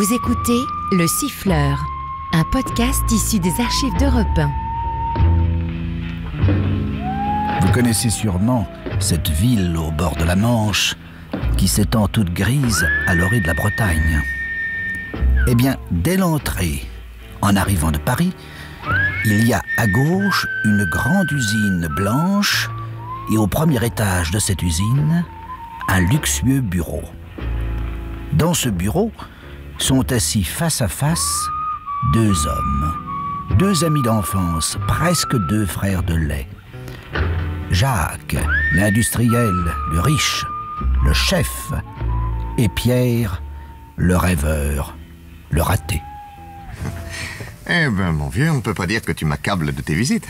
Vous écoutez Le Siffleur, un podcast issu des archives d'Europe 1. Vous connaissez sûrement cette ville au bord de la Manche qui s'étend toute grise à l'orée de la Bretagne. Eh bien, dès l'entrée, en arrivant de Paris, il y a à gauche une grande usine blanche et au premier étage de cette usine, un luxueux bureau. Dans ce bureau sont assis face à face deux hommes, deux amis d'enfance, presque deux frères de lait. Jacques, l'industriel, le riche, le chef, et Pierre, le rêveur, le raté. Eh ben, mon vieux, on ne peut pas dire que tu m'accables de tes visites.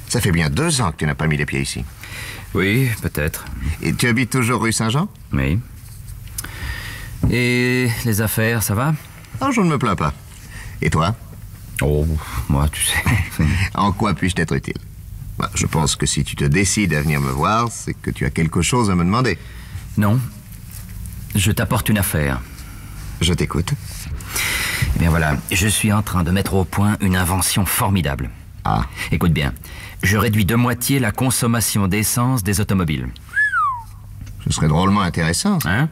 Ça fait bien 2 ans que tu n'as pas mis les pieds ici. Oui, peut-être. Et tu habites toujours rue Saint-Jean? Oui. Et les affaires, ça va? Oh, je ne me plains pas. Et toi? Oh, moi, tu sais... En quoi puis-je t'être utile? Bah, je pense que si tu te décides à venir me voir, c'est que tu as quelque chose à me demander. Non. Je t'apporte une affaire. Je t'écoute. Eh bien voilà, je suis en train de mettre au point une invention formidable. Ah. Écoute bien, je réduis de moitié la consommation d'essence des automobiles. Ce serait drôlement intéressant. Hein?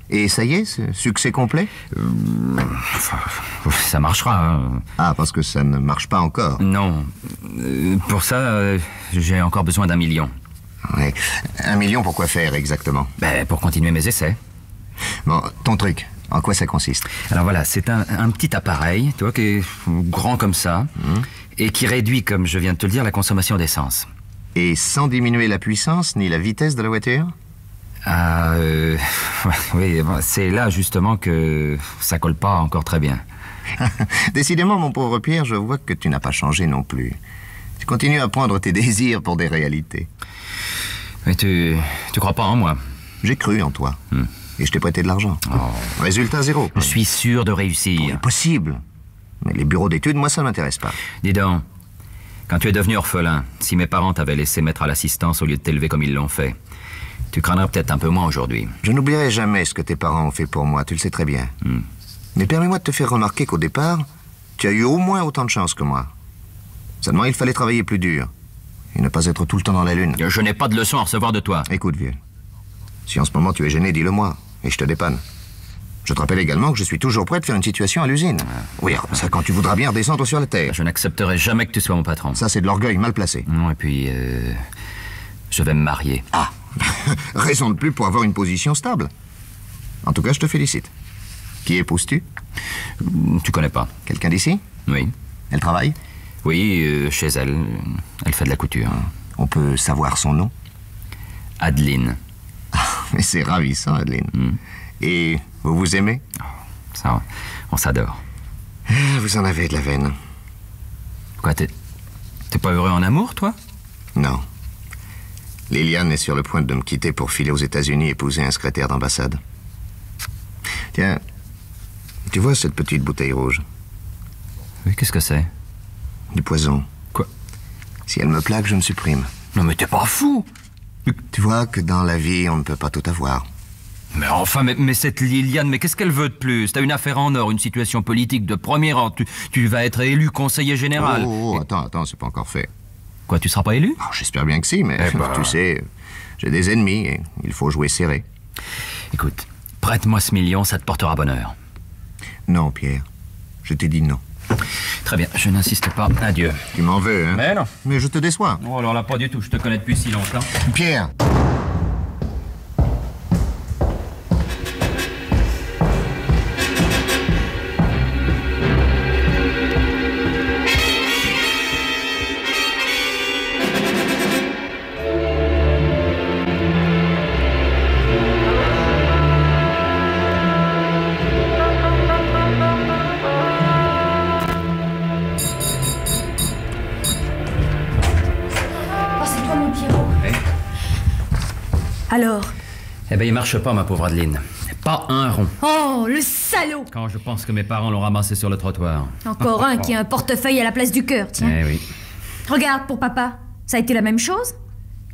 Et ça y est, c'est succès complet? Ça marchera. Hein. Ah, parce que ça ne marche pas encore. Non. Pour ça, j'ai encore besoin d'1 million. Ouais. 1 million pour quoi faire exactement? Ben, pour continuer mes essais. Bon, ton truc, en quoi ça consiste? Alors voilà, c'est un petit appareil, tu vois, qui est grand comme ça, et qui réduit, comme je viens de te le dire, la consommation d'essence. Et sans diminuer la puissance ni la vitesse de la voiture? Ah, oui, c'est là justement que ça colle pas encore très bien. Décidément, mon pauvre Pierre, je vois que tu n'as pas changé non plus. Tu continues à prendre tes désirs pour des réalités. Mais tu crois pas en moi? J'ai cru en toi. Et je t'ai prêté de l'argent. Oh. Résultat zéro. Je suis sûr de réussir. Impossible. Mais les bureaux d'études, moi, ça ne m'intéresse pas. Dis donc, quand tu es devenu orphelin, si mes parents t'avaient laissé mettre à l'assistance au lieu de t'élever comme ils l'ont fait, tu craindrais peut-être un peu moins aujourd'hui. Je n'oublierai jamais ce que tes parents ont fait pour moi, tu le sais très bien. Mais permets-moi de te faire remarquer qu'au départ, tu as eu au moins autant de chance que moi. Seulement, il fallait travailler plus dur. Et ne pas être tout le temps dans la lune. Je n'ai pas de leçon à recevoir de toi. Écoute, vieux. Si en ce moment tu es gêné, dis-le-moi. Et je te dépanne. Je te rappelle également que je suis toujours prêt de faire une situation à l'usine. Oui, alors, ça quand tu voudras bien redescendre sur la terre. Je n'accepterai jamais que tu sois mon patron. Ça, c'est de l'orgueil mal placé. Non, et puis, je vais me marier. Ah, raison de plus pour avoir une position stable. En tout cas, je te félicite. Qui épouses-tu? Tu connais pas? Quelqu'un d'ici? Oui. Elle travaille? Oui, chez elle. Elle fait de la couture. On peut savoir son nom? Adeline. Mais c'est ravissant, Adeline. Et vous vous aimez? Ça, on s'adore. Vous en avez de la veine. Quoi, t'es pas heureux en amour, toi? Non. Liliane est sur le point de me quitter pour filer aux États-Unis épouser un secrétaire d'ambassade. Tiens, tu vois cette petite bouteille rouge? Oui, qu'est-ce que c'est? Du poison. Quoi? Si elle me plaque, je me supprime. Non, mais t'es pas fou! Tu vois que dans la vie, on ne peut pas tout avoir. Mais enfin, mais cette Liliane, mais qu'est-ce qu'elle veut de plus? T'as une affaire en or, une situation politique de premier rang. Tu vas être élu conseiller général. Oh, attends, c'est pas encore fait. Quoi, tu seras pas élu? Oh, j'espère bien que si, mais tu sais, j'ai des ennemis et il faut jouer serré. Écoute, prête-moi ce million, ça te portera bonheur. Non, Pierre, je t'ai dit non. Très bien, je n'insiste pas. Adieu. Tu m'en veux, hein? Mais non. Mais je te déçois. Oh, alors là, pas du tout. Je te connais depuis si longtemps. Pierre! Alors? Eh ben, il marche pas, ma pauvre Adeline. Pas un rond. Oh, le salaud! Quand je pense que mes parents l'ont ramassé sur le trottoir. Encore un qui a un portefeuille à la place du cœur, tiens. Eh oui. Regarde pour papa. Ça a été la même chose.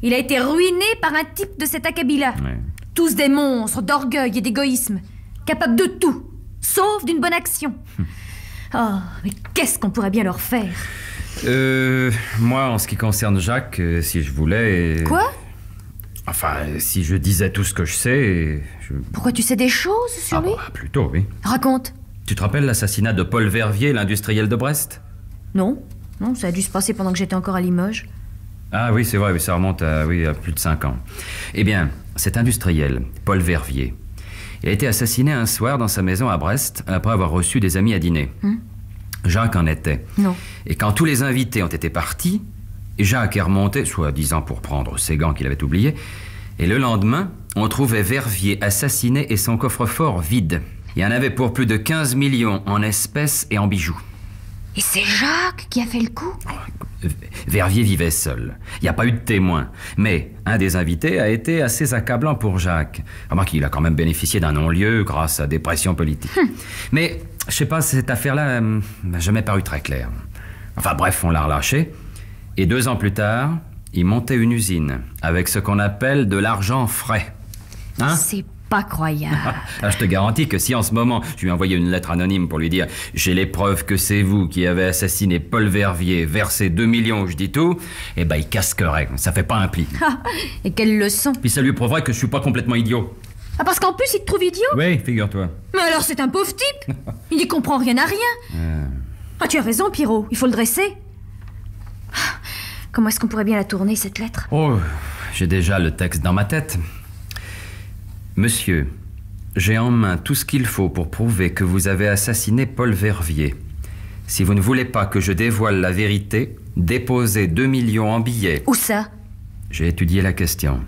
Il a été ruiné par un type de cet acabit-là. Ouais. Tous des monstres d'orgueil et d'égoïsme. Capables de tout. sauf d'une bonne action. Oh, mais qu'est-ce qu'on pourrait bien leur faire? Moi, en ce qui concerne Jacques, si je voulais... Quoi? Enfin, si je disais tout ce que je sais... Pourquoi tu sais des choses sur lui? Bah, plutôt, oui. Raconte. Tu te rappelles l'assassinat de Paul Verviers, l'industriel de Brest? Non, ça a dû se passer pendant que j'étais encore à Limoges. Ah oui, c'est vrai, ça remonte à plus de 5 ans. Eh bien, cet industriel, Paul Verviers, il a été assassiné un soir dans sa maison à Brest, après avoir reçu des amis à dîner. Jacques en était. Non. Et quand tous les invités ont été partis, Jacques est remonté, soi-disant pour prendre ses gants qu'il avait oubliés, et le lendemain, on trouvait Verviers assassiné et son coffre-fort vide. Il y en avait pour plus de 15 millions en espèces et en bijoux. Et c'est Jacques qui a fait le coup? Verviers vivait seul. Il n'y a pas eu de témoin. Mais un des invités a été assez accablant pour Jacques. Remarque qu'il a quand même bénéficié d'un non-lieu grâce à des pressions politiques. Mais, je sais pas, cette affaire-là m'a jamais paru très claire. Enfin bref, on l'a relâché. Et 2 ans plus tard, il montait une usine avec ce qu'on appelle de l'argent frais. Hein? C'est pas croyable. Ah, je te garantis que si en ce moment je lui envoyais une lettre anonyme pour lui dire « J'ai les preuves que c'est vous qui avez assassiné Paul Verviers, versé 2 millions, je dis tout », eh ben il casquerait, ça fait pas un pli. Et quelle leçon? Puis ça lui prouverait que je suis pas complètement idiot. Ah, parce qu'en plus il te trouve idiot? Oui, figure-toi. Mais alors c'est un pauvre type. Il n'y comprend rien à rien. Ah, tu as raison, Pierrot, il faut le dresser. Comment est-ce qu'on pourrait bien la tourner, cette lettre? Oh, j'ai déjà le texte dans ma tête. Monsieur, j'ai en main tout ce qu'il faut pour prouver que vous avez assassiné Paul Verviers. Si vous ne voulez pas que je dévoile la vérité, déposez 2 millions en billets. Où ça? J'ai étudié la question.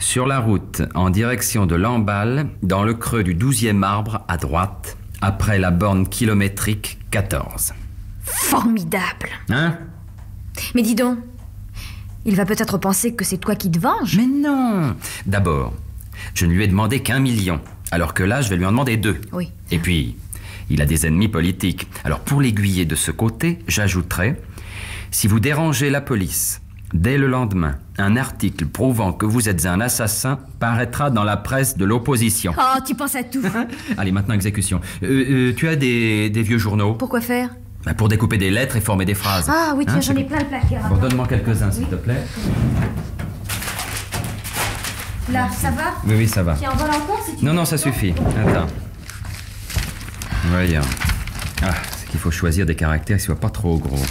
Sur la route, en direction de Lamballe, dans le creux du 12e arbre, à droite, après la borne kilométrique 14. Formidable. Hein? Mais dis donc, il va peut-être penser que c'est toi qui te venges. Mais non! D'abord, je ne lui ai demandé qu'1 million, alors que là, je vais lui en demander 2. Oui. Et puis, il a des ennemis politiques. Alors, pour l'aiguiller de ce côté, j'ajouterai, si vous dérangez la police, dès le lendemain, un article prouvant que vous êtes un assassin paraîtra dans la presse de l'opposition. Oh, tu penses à tout. Allez, maintenant, exécution. Tu as des vieux journaux? Pourquoi faire? Pour découper des lettres et former des phrases. Ah oui, tiens, Hein, j'en ai plein le placard. Bon, donne-moi quelques-uns, s'il te plaît. Là, ça va? Oui, ça va. Tu en voles encore si tu Non, veux? non, ça suffit. Attends. Voyons. Ah, c'est qu'il faut choisir des caractères qui soient pas trop gros.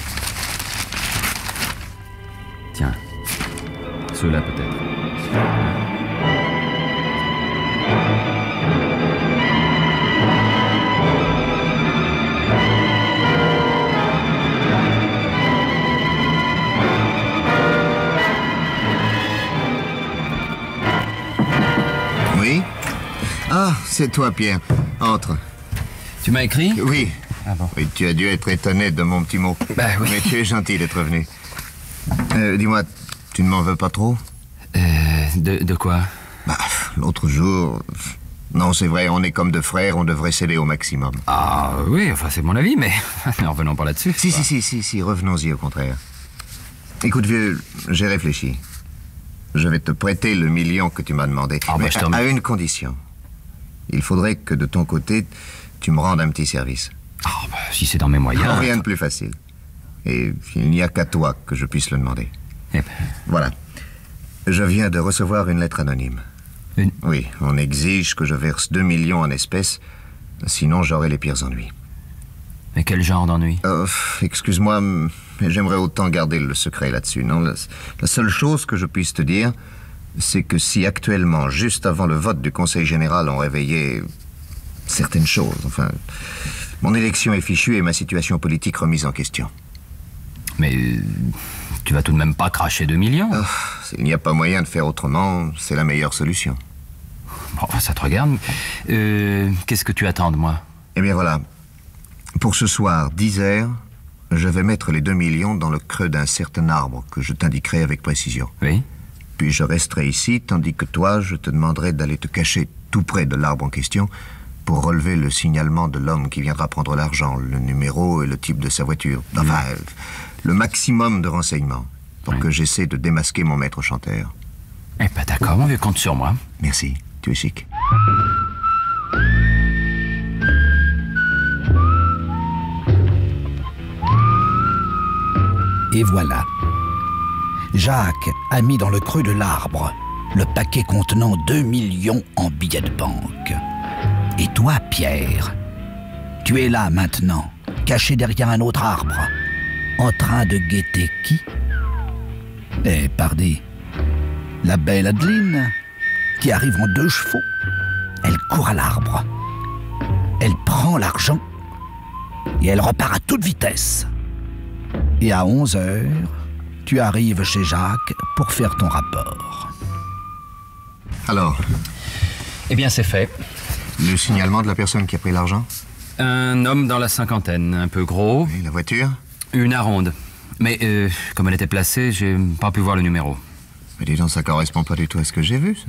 Tiens. Ceux-là, peut-être. Oui? Ah, c'est toi, Pierre. Entre. Tu m'as écrit? Oui. Ah bon. Oui, tu as dû être étonné de mon petit mot. Bah oui. Mais tu es gentil d'être venu. Dis-moi, tu ne m'en veux pas trop? De quoi? Bah, l'autre jour... Non, c'est vrai, on est comme 2 frères, on devrait s'aider au maximum. Ah oui, enfin c'est mon avis, mais ne revenons pas là-dessus. Si, revenons-y au contraire. Écoute, vieux, j'ai réfléchi. Je vais te prêter le 1 million que tu m'as demandé. Ah, mais bah, je te remercie. à une condition. Il faudrait que de ton côté, tu me rendes un petit service. Ah, bah, si c'est dans mes moyens... Rien de plus facile. Et il n'y a qu'à toi que je puisse le demander. Eh ben, Voilà. Je viens de recevoir une lettre anonyme. Une- Oui, on exige que je verse 2 millions en espèces, sinon j'aurai les pires ennuis. mais quel genre d'ennui? Excuse-moi, mais j'aimerais autant garder le secret là-dessus, non? La seule chose que je puisse te dire, c'est que si actuellement, juste avant le vote du Conseil général, on réveillait certaines choses, enfin... Mon élection est fichue et ma situation politique remise en question. Mais tu vas tout de même pas cracher 2 millions? S'il n'y a pas moyen de faire autrement, c'est la meilleure solution. Bon, ça te regarde. Qu'est-ce que tu attends de moi? Eh bien voilà, pour ce soir, 10 heures, je vais mettre les 2 millions dans le creux d'un certain arbre que je t'indiquerai avec précision. Oui? Puis je resterai ici, tandis que toi, je te demanderai d'aller te cacher tout près de l'arbre en question pour relever le signalement de l'homme qui viendra prendre l'argent, le numéro et le type de sa voiture. Enfin, le maximum de renseignements pour que j'essaie de démasquer mon maître chanteur. Eh ben d'accord, mon vieux, compte sur moi. Merci, tu es chic. Et voilà. Jacques a mis dans le creux de l'arbre le paquet contenant 2 millions en billets de banque. Et toi, Pierre, tu es là maintenant, caché derrière un autre arbre, en train de guetter qui? Eh, pardi, la belle Adeline, qui arrive en 2 chevaux. Elle court à l'arbre, elle prend l'argent et elle repart à toute vitesse. Et à 11 heures, tu arrives chez Jacques pour faire ton rapport. Alors, Eh bien, c'est fait. le signalement de la personne qui a pris l'argent? Un homme dans la cinquantaine, un peu gros, Et la voiture? une Aronde. Mais comme elle était placée, j'ai pas pu voir le numéro. Mais dis donc, ça correspond pas du tout à ce que j'ai vu, ça.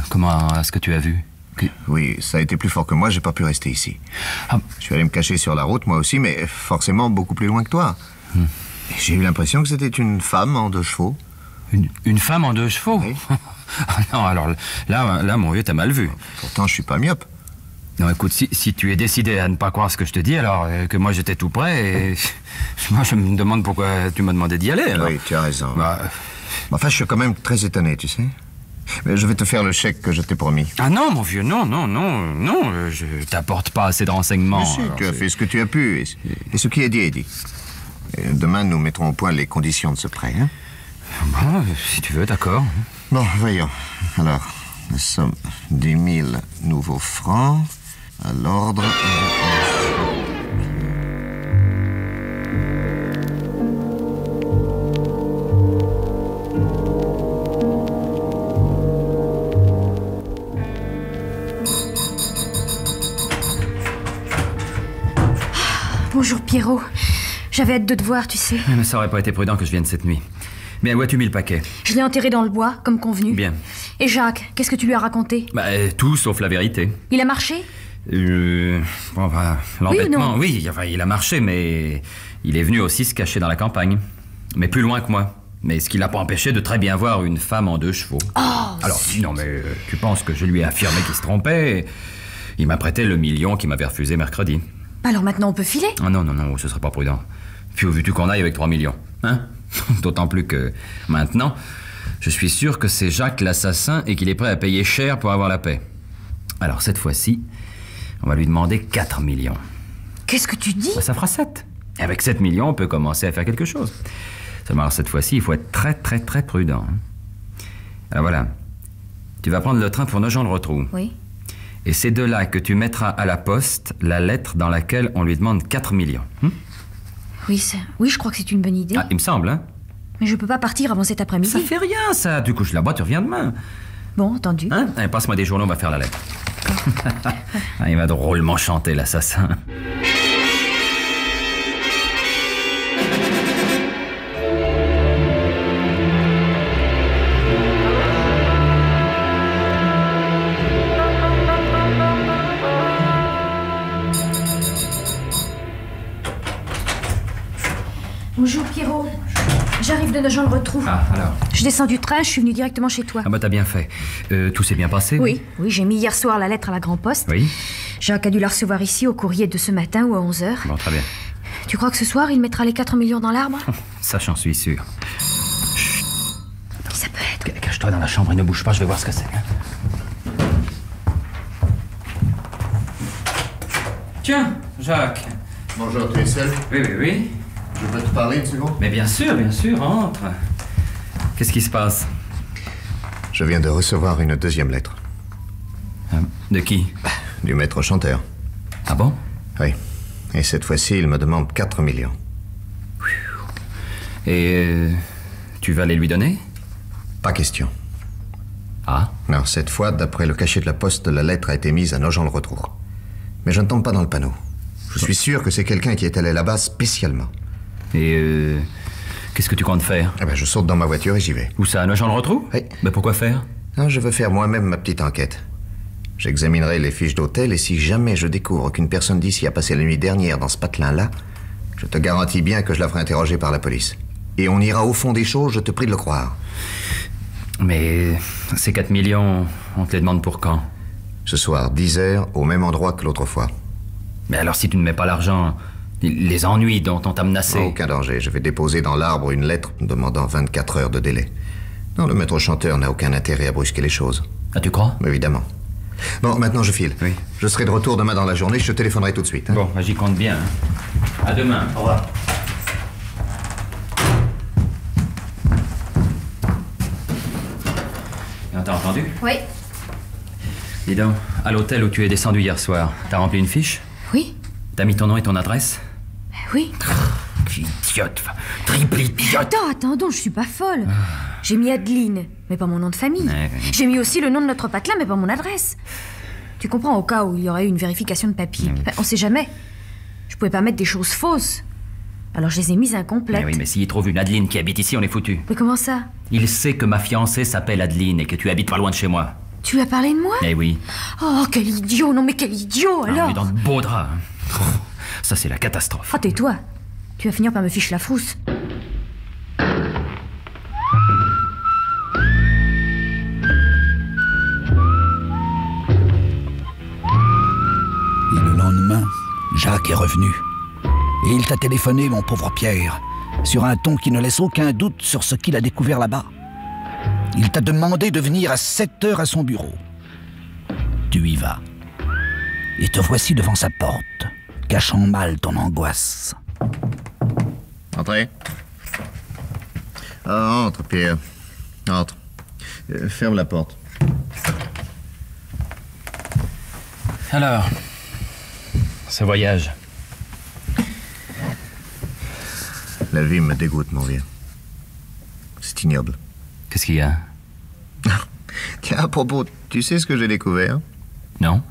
Comment est-ce que tu as vu? Oui, ça a été plus fort que moi, j'ai pas pu rester ici. Ah. Je suis allé me cacher sur la route, moi aussi, mais forcément beaucoup plus loin que toi. Et j'ai eu l'impression que c'était une femme en 2 chevaux. Une femme en 2 chevaux? Oui. Ah non, alors là, mon vieux, t'as mal vu. Pourtant, je suis pas myope. Non, écoute, si tu es décidé à ne pas croire ce que je te dis, alors que moi j'étais tout près, et moi je me demande pourquoi tu m'as demandé d'y aller. Alors. Oui, tu as raison. Bah, Enfin, je suis quand même très étonné, tu sais. Mais je vais te faire le chèque que je t'ai promis. ah non, mon vieux, non, je t'apporte pas assez de renseignements. Mais si, alors tu as c'est- fait ce que tu as pu, et ce qui est dit est dit. Et demain, nous mettrons au point les conditions de ce prêt, hein? Bon, si tu veux, d'accord. Bon, voyons. Alors, nous sommes 10 000 nouveaux francs à l'ordre. Bonjour Pierrot. J'avais hâte de te voir, tu sais. Mais ça aurait pas été prudent que je vienne cette nuit. Bien, où as-tu mis le paquet? Je l'ai enterré dans le bois, comme convenu. Bien. Et Jacques, qu'est-ce que tu lui as raconté? Bah, tout sauf la vérité. Il a marché? Bon, enfin, Oui ou non? l'embêtement, oui, enfin, il a marché, mais il est venu aussi se cacher dans la campagne. Mais plus loin que moi. Mais ce qui l'a pas empêché de très bien voir une femme en 2 chevaux. Alors, non, mais tu penses que je lui ai affirmé qu'il se trompait? Il m'a prêté le million qu'il m'avait refusé mercredi. Alors maintenant on peut filer? Ah non, ce serait pas prudent. Puis au vu-tu qu'on aille avec 3 millions, hein? D'autant plus que, maintenant, je suis sûr que c'est Jacques l'assassin et qu'il est prêt à payer cher pour avoir la paix. Alors cette fois-ci, on va lui demander 4 millions. Qu'est-ce que tu dis? Ça fera 7. Et avec 7 millions, on peut commencer à faire quelque chose. Seulement, alors, cette fois-ci, il faut être très, très, très prudent. Hein. Alors voilà. Tu vas prendre le train pour Nogent-le-Rotrou. Oui. Et c'est de là que tu mettras à la poste la lettre dans laquelle on lui demande 4 millions. Oui, je crois que c'est une bonne idée. Ah, il me semble, hein? Mais je peux pas partir avant cet après-midi. Ça fait rien, ça. Tu couches là-bas, tu reviens demain. Bon, entendu. Hein? Allez, passe-moi des journaux, on va faire la lettre. Ah, il va drôlement chanter, l'assassin. Bonjour Pierrot. J'arrive de Nogent-le-Rotrou. Ah, alors? Je descends du train, je suis venue directement chez toi. Ah bah t'as bien fait. Tout s'est bien passé? Oui, j'ai mis hier soir la lettre à la Grand Poste. Oui? Jacques a dû la recevoir ici au courrier de ce matin ou à 11h. Bon, très bien. Tu crois que ce soir, il mettra les 4 millions dans l'arbre? Ça, j'en suis sûr. Qui ça peut être? Cache-toi dans la chambre et ne bouge pas, je vais voir ce que c'est. Hein. Tiens, Jacques. Bonjour, tu es seul? Oui. Je peux te parler une seconde? Mais bien sûr, entre. Qu'est-ce qui se passe? Je viens de recevoir une 2e lettre. De qui? Du maître chanteur. Ah bon? Oui. Et cette fois-ci, il me demande 4 millions. Et tu vas les lui donner? Pas question. Ah? Non, cette fois, d'après le cachet de la poste, la lettre a été mise à Nogent-le-Rotrou. Mais je ne tombe pas dans le panneau. Je suis sûr que c'est quelqu'un qui est allé là-bas spécialement. Et qu'est-ce que tu comptes faire? Eh ben, je saute dans ma voiture et j'y vais. Où ça, à Nogent-le-Rotrou? Oui. Mais pourquoi faire? Non, je veux faire moi-même ma petite enquête. J'examinerai les fiches d'hôtel et si jamais je découvre qu'une personne d'ici a passé la nuit dernière dans ce patelin-là, je te garantis bien que je la ferai interroger par la police. Et on ira au fond des choses, je te prie de le croire. Mais ces 4 millions, on te les demande pour quand? Ce soir, 10 heures, au même endroit que l'autre fois. Mais alors si tu ne mets pas l'argent, Les ennuis dont on t'a menacé. Aucun danger. Je vais déposer dans l'arbre une lettre demandant 24 heures de délai. Non, le maître chanteur n'a aucun intérêt à brusquer les choses. Ah, tu crois? Évidemment. Bon, maintenant je file. Oui. Je serai de retour demain dans la journée, je te téléphonerai tout de suite. Hein. Bon, bah, j'y compte bien. À demain. Au revoir. T'as entendu? Oui. Dis donc, à l'hôtel où tu es descendu hier soir, t'as rempli une fiche? Oui. T'as mis ton nom et ton adresse? Oui. Idiote, triple idiote. Attends, donc je suis pas folle. J'ai mis Adeline, mais pas mon nom de famille. Ouais. J'ai mis aussi le nom de notre patelin, mais pas mon adresse. Tu comprends, au cas où il y aurait eu une vérification de papier. Enfin, on sait jamais. Je pouvais pas mettre des choses fausses. Alors je les ai mises incomplètes. Mais oui, mais s'il trouve une Adeline qui habite ici, on est foutu. Mais comment ça? Il sait que ma fiancée s'appelle Adeline et que tu habites pas loin de chez moi. Tu lui as parlé de moi? Eh oui. Oh, quel idiot! Non mais quel idiot, Ah, alors! on est dans de beaux draps. Hein. Ça, c'est la catastrophe. Oh, tais-toi. Tu vas finir par me ficher la frousse. Et le lendemain, Jacques est revenu. Et il t'a téléphoné, mon pauvre Pierre, sur un ton qui ne laisse aucun doute sur ce qu'il a découvert là-bas. Il t'a demandé de venir à 7 heures à son bureau. Tu y vas. Et te voici devant sa porte, cachant mal ton angoisse. Entrez. Ah, entre, Pierre. Entre. Ferme la porte. Alors, ce voyage. La vie me dégoûte, mon vieux. C'est ignoble. Qu'est-ce qu'il y a? Tiens, à propos, tu sais ce que j'ai découvert? Non?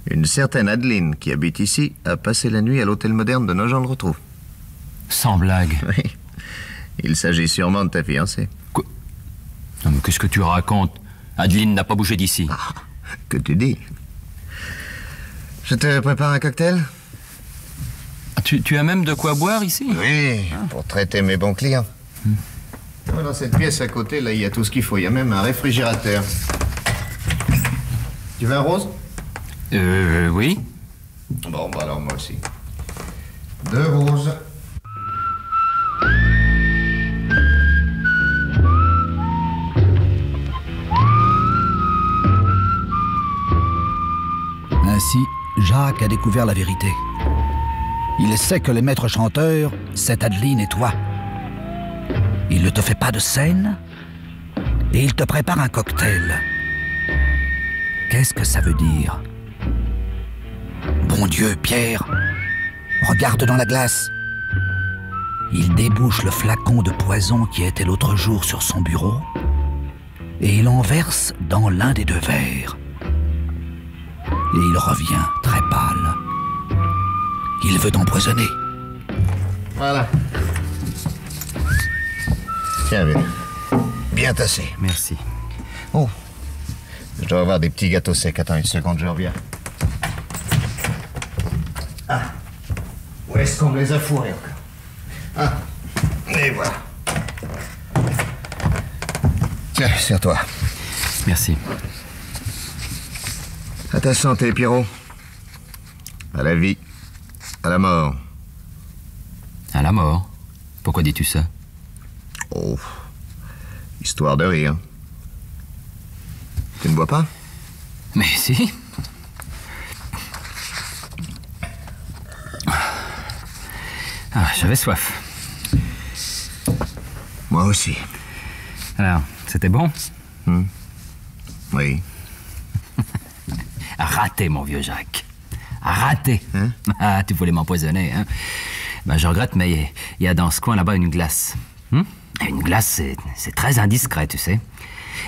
Une certaine Adeline qui habite ici a passé la nuit à l'hôtel moderne de Nogent-le-Rotrou. Sans blague. Oui. Il s'agit sûrement de ta fiancée. Quoi? Non, mais qu'est-ce que tu racontes? Adeline n'a pas bougé d'ici. Ah, que tu dis? Je te prépare un cocktail? Tu as même de quoi boire ici? Oui, pour traiter mes bons clients. Dans cette pièce à côté, là, il y a tout ce qu'il faut. Il y a même un réfrigérateur. Tu veux un rose? Oui. Bon, bah alors moi aussi. 2 roses. Ainsi, Jacques a découvert la vérité. Il sait que le maître chanteur, c'est Adeline et toi. Il ne te fait pas de scène et il te prépare un cocktail. Qu'est-ce que ça veut dire? Bon Dieu, Pierre, regarde dans la glace. Il débouche le flacon de poison qui était l'autre jour sur son bureau et il en verse dans l'un des 2 verres. Et il revient très pâle. Il veut t'empoisonner. Voilà. Tiens, vieux. Bien tassé. Merci. Oh. Je dois avoir des petits gâteaux secs. Attends une seconde, je reviens. Ah. Où est-ce qu'on me les a fourrés encore? Ah. Et voilà. Tiens, serre-toi. Merci. À ta santé, Pierrot. À la vie. À la mort. À la mort? Pourquoi dis-tu ça? Oh. Histoire de rire. Tu ne bois pas? Mais si. Ah, j'avais soif. Moi aussi. Alors, c'était bon? Oui. Raté, mon vieux Jacques. Raté. Hein? Ah, tu voulais m'empoisonner, hein? Ben, je regrette, mais il y a dans ce coin là-bas une glace. Une glace, c'est très indiscret, tu sais.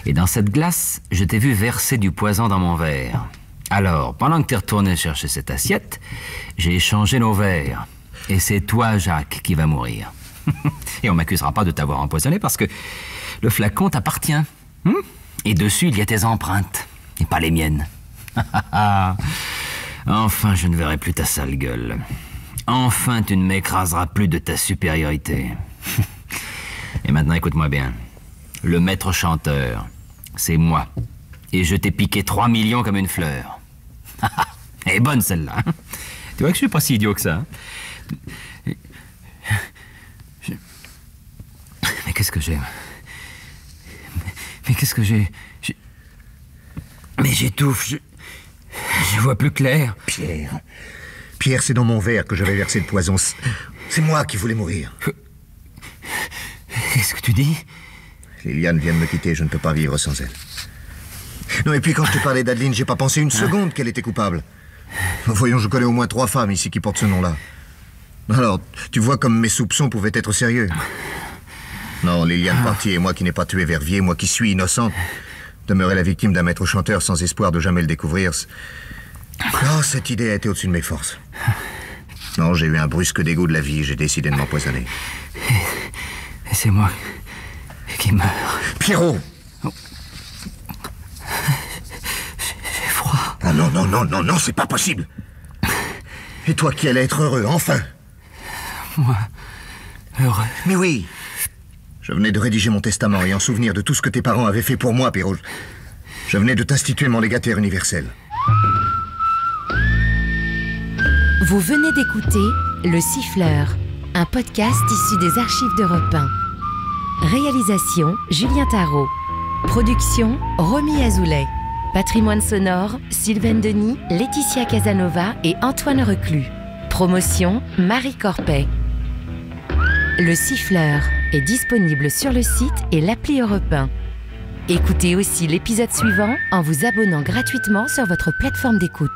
Et dans cette glace, je t'ai vu verser du poison dans mon verre. Alors, pendant que t'es retourné chercher cette assiette, j'ai échangé nos verres. Et c'est toi, Jacques, qui va mourir. Et on m'accusera pas de t'avoir empoisonné parce que le flacon t'appartient. Et dessus, il y a tes empreintes, et pas les miennes. Enfin, je ne verrai plus ta sale gueule. Enfin, tu ne m'écraseras plus de ta supériorité. Et maintenant, écoute-moi bien. Le maître chanteur, c'est moi. Et je t'ai piqué 3 millions comme une fleur. Elle est bonne, celle-là. Tu vois que je suis pas si idiot que ça. Mais qu'est-ce que j'ai? Mais qu'est-ce que j'ai? Mais j'étouffe, je vois plus clair. Pierre, c'est dans mon verre que j'avais versé le poison. C'est moi qui voulais mourir. Qu'est-ce que tu dis? Liliane vient de me quitter, je ne peux pas vivre sans elle. Non, et puis quand je te parlais d'Adeline, j'ai pas pensé une seconde qu'elle était coupable. Voyons, je connais au moins 3 femmes ici qui portent ce nom-là. Alors, tu vois comme mes soupçons pouvaient être sérieux. Non, Liliane Partier et moi qui n'ai pas tué Verviers, moi qui suis innocente, demeurer la victime d'un maître chanteur sans espoir de jamais le découvrir. Oh, cette idée a été au-dessus de mes forces. Non, j'ai eu un brusque dégoût de la vie, j'ai décidé de m'empoisonner. Et c'est moi qui meurs. Pierrot! J'ai froid. Ah non, non, non, non, non, c'est pas possible. Et toi qui allais être heureux, enfin. Moi, heureux. Mais oui. Je venais de rédiger mon testament et en souvenir de tout ce que tes parents avaient fait pour moi, Pierrot. Je venais de t'instituer mon légataire universel. Vous venez d'écouter Le Siffleur, un podcast issu des archives d'Europe 1. Réalisation Julien Tarot. Production Romy Azoulay. Patrimoine sonore Sylvaine Denis, Laetitia Casanova et Antoine Reclus. Promotion Marie Corpet. Le Siffleur est disponible sur le site et l'appli Europe 1. Écoutez aussi l'épisode suivant en vous abonnant gratuitement sur votre plateforme d'écoute.